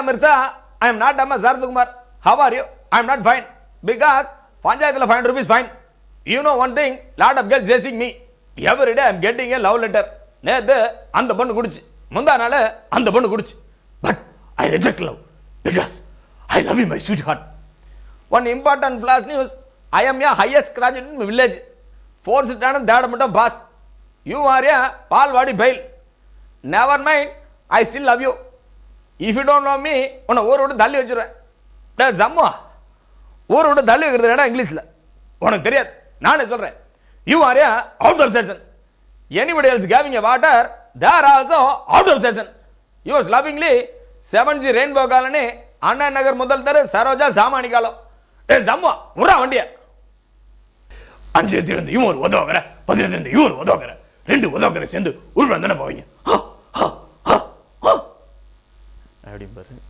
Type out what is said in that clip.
Mirza, I am not Amma Sarathkumar. How are you? I am not fine. Because Panchayatla 500 rupees fine. You know one thing, lot of girls chasing me. Every day I am getting a love letter. நேத்து அந்த பொண்ணு குடிச்சு முந்தா நாள் அந்த பொண்ணு குடிச்சு but I reject love because I love you my sweetheart. One important flash news. I am a highest graduate in village. Fourth standard third மட்டும் pass. You are a balwadi fail. Never mind, I still love you. If you don't love me உன்னை ஊரை விட்டு தள்ளி வச்சிருவேன். ஜம்மா ஊரை விட்டு தள்ளி வைக்கிறது ஏன்னா இங்கிலீஷில் உனக்கு தெரியாது, நானே சொல்கிறேன். You are a out of session. Anybody else giving a water, they are also out of session. Yours lovingly, 7G Rainbow Colony, Anna Nagar Mudal Tere, Saroja Samanikalo. There's someone, Mura Vandia. Anjay, you are Wadogara, Padan, you are Wadogara. Rendu Wadogara send Urban than a boy.